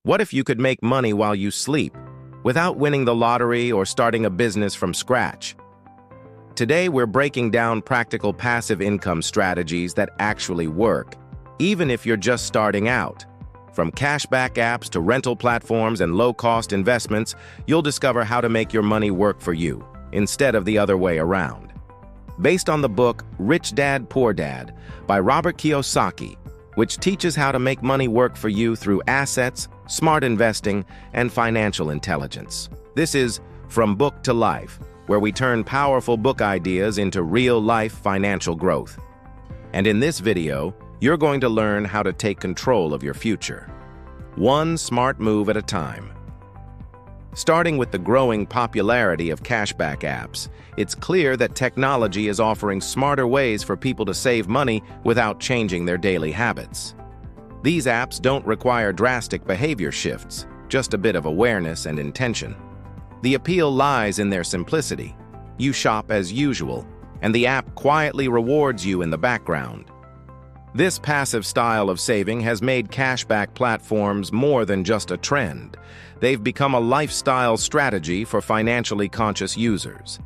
What if you could make money while you sleep, without winning the lottery or starting a business from scratch? Today, we're breaking down practical passive income strategies that actually work, even if you're just starting out. From cashback apps to rental platforms and low-cost investments, you'll discover how to make your money work for you, instead of the other way around. Based on the book Rich Dad, Poor Dad by Robert Kiyosaki, which teaches how to make money work for you through assets, smart investing, and financial intelligence. This is From Book to Life, where we turn powerful book ideas into real-life financial growth. And in this video, you're going to learn how to take control of your future, one smart move at a time. Starting with the growing popularity of cashback apps, it's clear that technology is offering smarter ways for people to save money without changing their daily habits. These apps don't require drastic behavior shifts, just a bit of awareness and intention. The appeal lies in their simplicity. You shop as usual, and the app quietly rewards you in the background. This passive style of saving has made cashback platforms more than just a trend. They've become a lifestyle strategy for financially conscious users.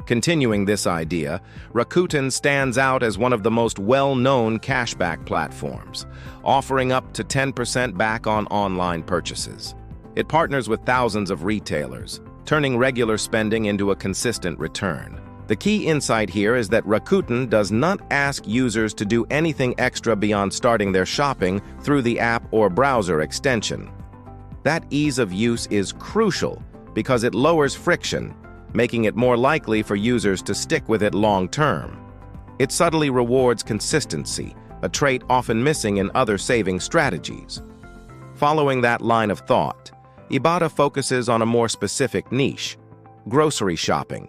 Continuing this idea, Rakuten stands out as one of the most well-known cashback platforms, offering up to 10% back on online purchases. It partners with thousands of retailers, turning regular spending into a consistent return. The key insight here is that Rakuten does not ask users to do anything extra beyond starting their shopping through the app or browser extension. That ease of use is crucial because it lowers friction, making it more likely for users to stick with it long-term. It subtly rewards consistency, a trait often missing in other saving strategies. Following that line of thought, Ibotta focuses on a more specific niche: grocery shopping.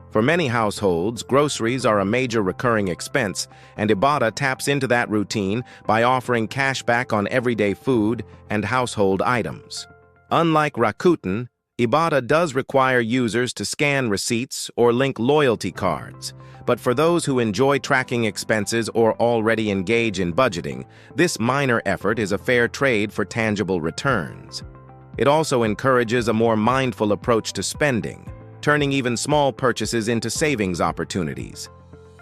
For many households, groceries are a major recurring expense, and Ibotta taps into that routine by offering cashback on everyday food and household items. Unlike Rakuten, Ibotta does require users to scan receipts or link loyalty cards, but for those who enjoy tracking expenses or already engage in budgeting, this minor effort is a fair trade for tangible returns. It also encourages a more mindful approach to spending, turning even small purchases into savings opportunities.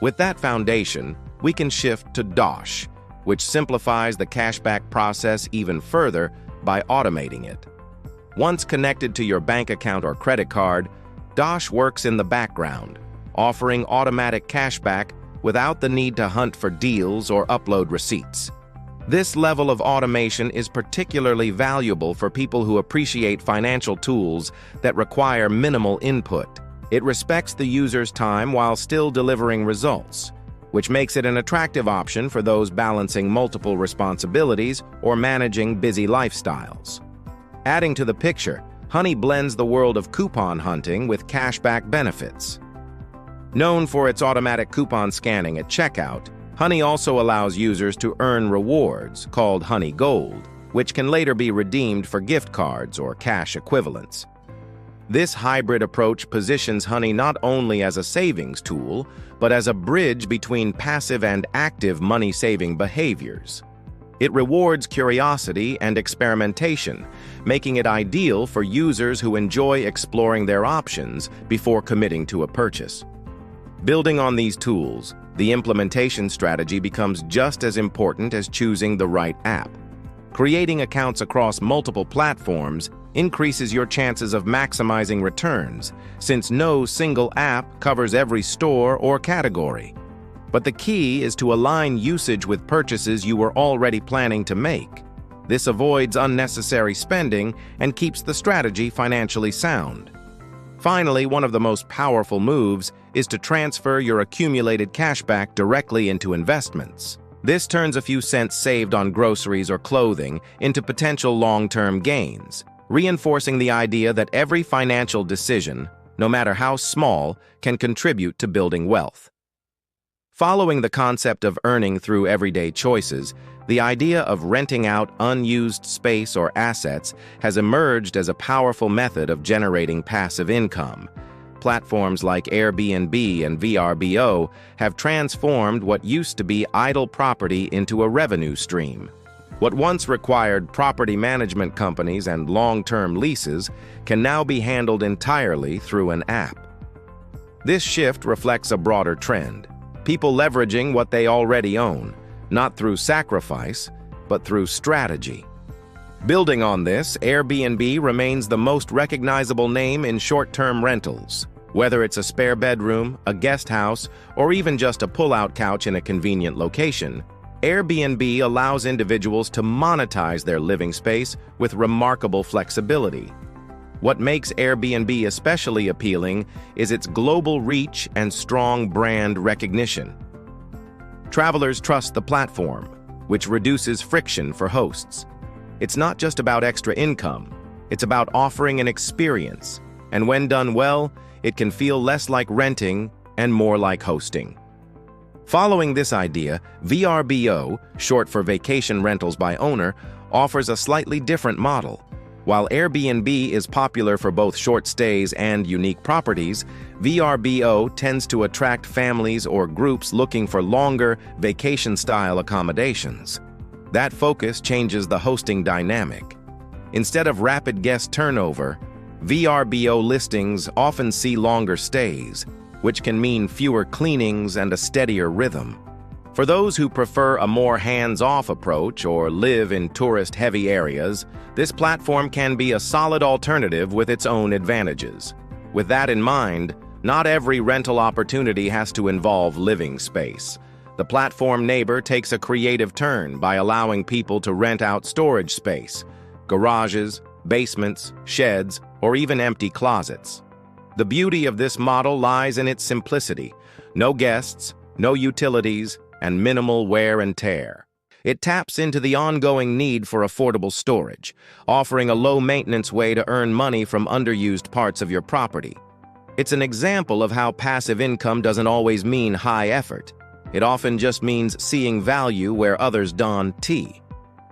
With that foundation, we can shift to Dosh, which simplifies the cashback process even further by automating it. Once connected to your bank account or credit card, Dosh works in the background, offering automatic cashback without the need to hunt for deals or upload receipts. This level of automation is particularly valuable for people who appreciate financial tools that require minimal input. It respects the user's time while still delivering results, which makes it an attractive option for those balancing multiple responsibilities or managing busy lifestyles. Adding to the picture, Honey blends the world of coupon hunting with cashback benefits. Known for its automatic coupon scanning at checkout, Honey also allows users to earn rewards, called Honey Gold, which can later be redeemed for gift cards or cash equivalents. This hybrid approach positions Honey not only as a savings tool, but as a bridge between passive and active money-saving behaviors. It rewards curiosity and experimentation, making it ideal for users who enjoy exploring their options before committing to a purchase. Building on these tools, the implementation strategy becomes just as important as choosing the right app. Creating accounts across multiple platforms increases your chances of maximizing returns, since no single app covers every store or category. But the key is to align usage with purchases you were already planning to make. This avoids unnecessary spending and keeps the strategy financially sound. Finally, one of the most powerful moves is to transfer your accumulated cashback directly into investments. This turns a few cents saved on groceries or clothing into potential long-term gains, reinforcing the idea that every financial decision, no matter how small, can contribute to building wealth. Following the concept of earning through everyday choices, the idea of renting out unused space or assets has emerged as a powerful method of generating passive income. Platforms like Airbnb and VRBO have transformed what used to be idle property into a revenue stream. What once required property management companies and long-term leases can now be handled entirely through an app. This shift reflects a broader trend, people leveraging what they already own, not through sacrifice, but through strategy. Building on this, Airbnb remains the most recognizable name in short-term rentals. Whether it's a spare bedroom, a guest house, or even just a pull-out couch in a convenient location, Airbnb allows individuals to monetize their living space with remarkable flexibility. What makes Airbnb especially appealing is its global reach and strong brand recognition. Travelers trust the platform, which reduces friction for hosts. It's not just about extra income, it's about offering an experience, and when done well, it can feel less like renting and more like hosting. Following this idea, VRBO, short for Vacation Rentals by Owner, offers a slightly different model. While Airbnb is popular for both short stays and unique properties, VRBO tends to attract families or groups looking for longer, vacation-style accommodations. That focus changes the hosting dynamic. Instead of rapid guest turnover, VRBO listings often see longer stays, which can mean fewer cleanings and a steadier rhythm. For those who prefer a more hands-off approach or live in tourist-heavy areas, this platform can be a solid alternative with its own advantages. With that in mind, not every rental opportunity has to involve living space. The platform neighbor takes a creative turn by allowing people to rent out storage space, garages, basements, sheds, or even empty closets. The beauty of this model lies in its simplicity: no guests, no utilities, and minimal wear and tear. It taps into the ongoing need for affordable storage, offering a low-maintenance way to earn money from underused parts of your property. It's an example of how passive income doesn't always mean high effort. It often just means seeing value where others don tea.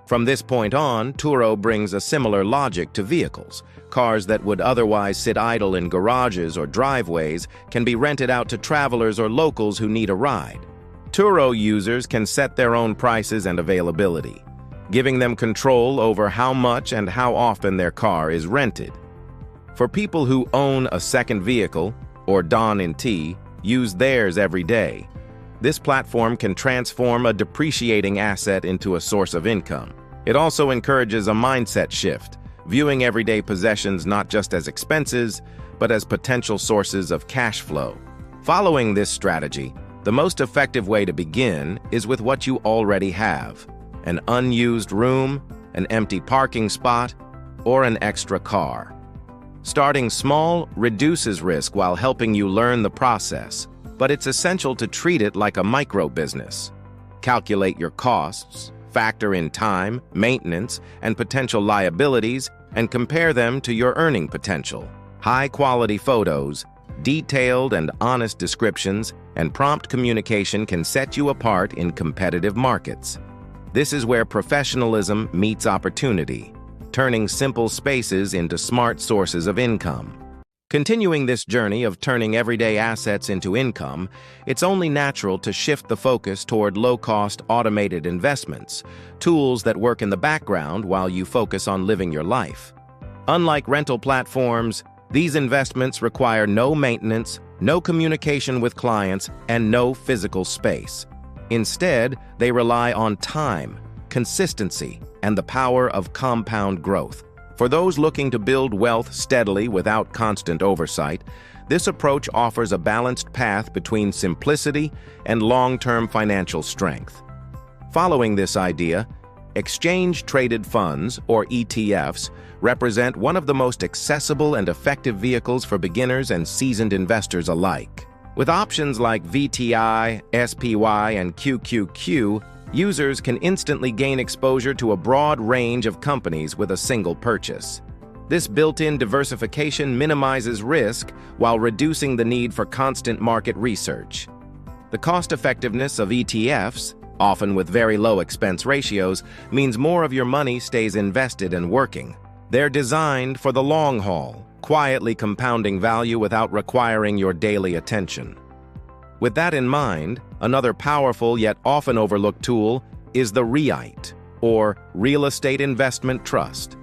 From this point on, Turo brings a similar logic to vehicles. Cars that would otherwise sit idle in garages or driveways can be rented out to travelers or locals who need a ride. Turo users can set their own prices and availability, giving them control over how much and how often their car is rented. For people who own a second vehicle, or don in tea, use theirs every day, this platform can transform a depreciating asset into a source of income. It also encourages a mindset shift, viewing everyday possessions not just as expenses, but as potential sources of cash flow. Following this strategy, the most effective way to begin is with what you already have: an unused room, an empty parking spot, or an extra car. Starting small reduces risk while helping you learn the process, but it's essential to treat it like a micro-business. Calculate your costs, factor in time, maintenance, and potential liabilities, and compare them to your earning potential. High-quality photos, detailed and honest descriptions, and prompt communication can set you apart in competitive markets. This is where professionalism meets opportunity, turning simple spaces into smart sources of income. Continuing this journey of turning everyday assets into income, it's only natural to shift the focus toward low-cost automated investments, tools that work in the background while you focus on living your life. Unlike rental platforms, these investments require no maintenance, no communication with clients, and no physical space. Instead, they rely on time, consistency, and the power of compound growth. For those looking to build wealth steadily without constant oversight, this approach offers a balanced path between simplicity and long-term financial strength. Following this idea, exchange-traded funds, or ETFs, represent one of the most accessible and effective vehicles for beginners and seasoned investors alike. With options like VTI, SPY, and QQQ, users can instantly gain exposure to a broad range of companies with a single purchase. This built-in diversification minimizes risk while reducing the need for constant market research. The cost-effectiveness of ETFs, often with very low expense ratios, means more of your money stays invested and working. They're designed for the long haul, quietly compounding value without requiring your daily attention. With that in mind, another powerful yet often overlooked tool is the REIT, or real estate investment trust.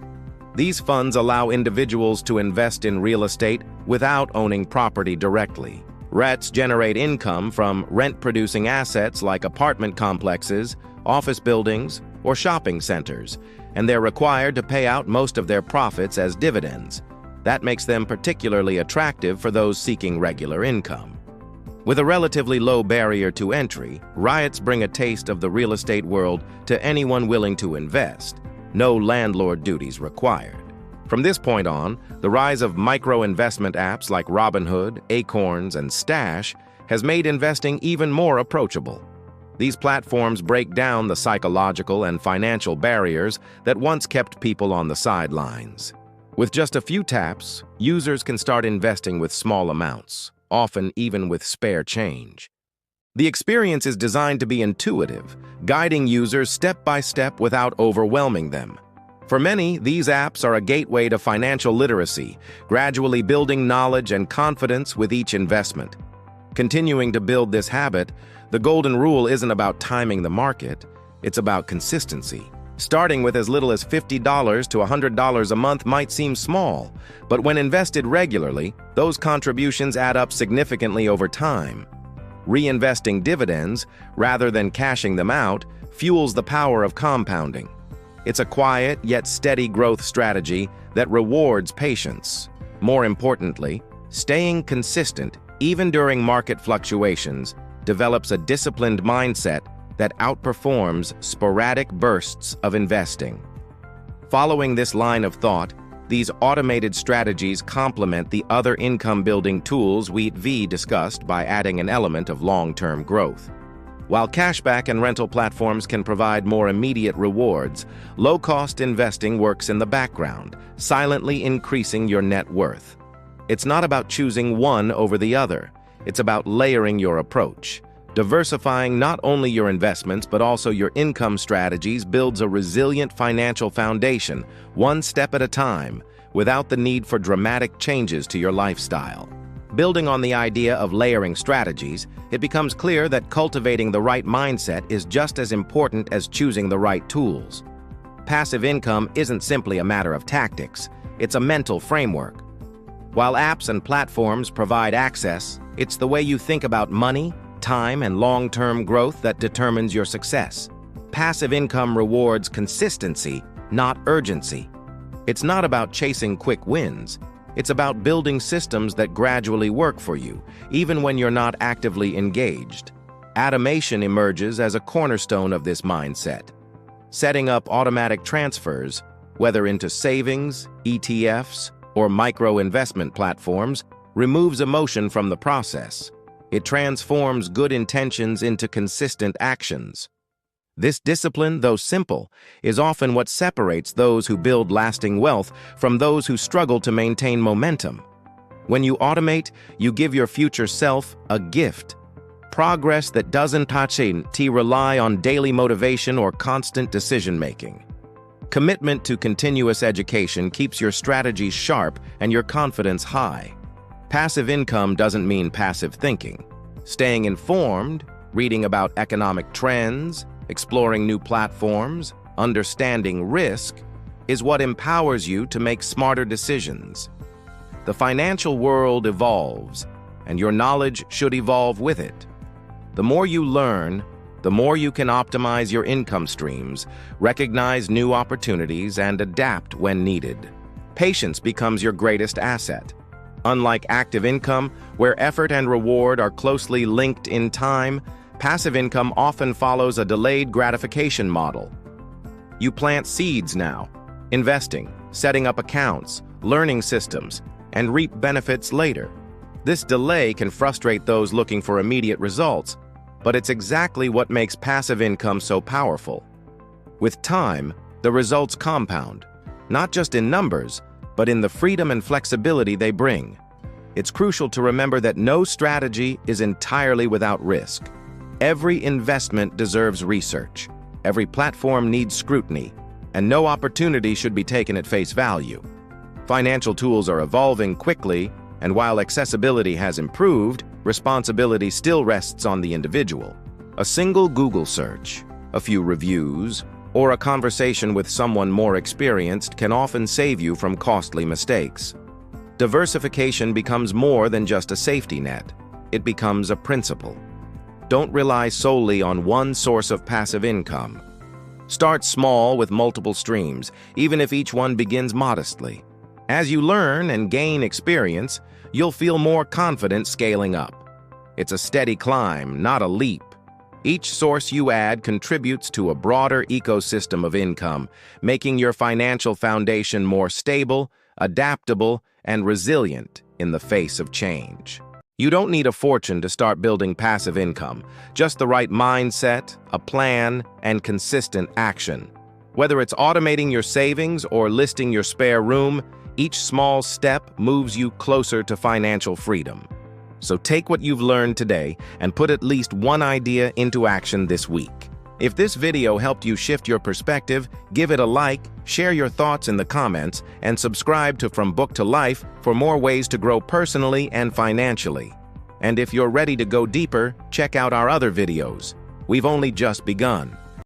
These funds allow individuals to invest in real estate without owning property directly. REITs generate income from rent-producing assets like apartment complexes, office buildings, or shopping centers, and they're required to pay out most of their profits as dividends. That makes them particularly attractive for those seeking regular income. With a relatively low barrier to entry, REITs bring a taste of the real estate world to anyone willing to invest. No landlord duties required. From this point on, the rise of micro-investment apps like Robinhood, Acorns, and Stash has made investing even more approachable. These platforms break down the psychological and financial barriers that once kept people on the sidelines. With just a few taps, users can start investing with small amounts, often even with spare change. The experience is designed to be intuitive, guiding users step by step without overwhelming them. For many, these apps are a gateway to financial literacy, gradually building knowledge and confidence with each investment. Continuing to build this habit, the golden rule isn't about timing the market, it's about consistency. Starting with as little as $50 to $100 a month might seem small, but when invested regularly, those contributions add up significantly over time. Reinvesting dividends, rather than cashing them out, fuels the power of compounding. It's a quiet yet steady growth strategy that rewards patience. More importantly, staying consistent, even during market fluctuations, develops a disciplined mindset that outperforms sporadic bursts of investing. Following this line of thought, these automated strategies complement the other income-building tools we discussed by adding an element of long-term growth. While cashback and rental platforms can provide more immediate rewards, low-cost investing works in the background, silently increasing your net worth. It's not about choosing one over the other. It's about layering your approach. Diversifying not only your investments but also your income strategies builds a resilient financial foundation, one step at a time, without the need for dramatic changes to your lifestyle. Building on the idea of layering strategies, it becomes clear that cultivating the right mindset is just as important as choosing the right tools. Passive income isn't simply a matter of tactics, it's a mental framework. While apps and platforms provide access, it's the way you think about money, time, and long-term growth that determines your success. Passive income rewards consistency, not urgency. It's not about chasing quick wins. It's about building systems that gradually work for you, even when you're not actively engaged. Automation emerges as a cornerstone of this mindset. Setting up automatic transfers, whether into savings, ETFs, or micro-investment platforms, removes emotion from the process. It transforms good intentions into consistent actions. This discipline, though simple, is often what separates those who build lasting wealth from those who struggle to maintain momentum. When you automate, you give your future self a gift. Progress that doesn't rely on daily motivation or constant decision-making. Commitment to continuous education keeps your strategies sharp and your confidence high. Passive income doesn't mean passive thinking. Staying informed, reading about economic trends, exploring new platforms, understanding risk, is what empowers you to make smarter decisions. The financial world evolves, and your knowledge should evolve with it. The more you learn, the more you can optimize your income streams, recognize new opportunities, and adapt when needed. Patience becomes your greatest asset. Unlike active income, where effort and reward are closely linked in time, passive income often follows a delayed gratification model. You plant seeds now, investing, setting up accounts, learning systems, and reap benefits later. This delay can frustrate those looking for immediate results, but it's exactly what makes passive income so powerful. With time, the results compound, not just in numbers, but in the freedom and flexibility they bring. It's crucial to remember that no strategy is entirely without risk. Every investment deserves research. Every platform needs scrutiny, and no opportunity should be taken at face value. Financial tools are evolving quickly, and while accessibility has improved, responsibility still rests on the individual. A single Google search, a few reviews, or a conversation with someone more experienced can often save you from costly mistakes. Diversification becomes more than just a safety net. It becomes a principle. Don't rely solely on one source of passive income. Start small with multiple streams, even if each one begins modestly. As you learn and gain experience, you'll feel more confident scaling up. It's a steady climb, not a leap. Each source you add contributes to a broader ecosystem of income, making your financial foundation more stable, adaptable, and resilient in the face of change. You don't need a fortune to start building passive income, just the right mindset, a plan, and consistent action. Whether it's automating your savings or listing your spare room, each small step moves you closer to financial freedom. So take what you've learned today and put at least one idea into action this week. If this video helped you shift your perspective, give it a like, share your thoughts in the comments, and subscribe to From Book to Life for more ways to grow personally and financially. And if you're ready to go deeper, check out our other videos. We've only just begun.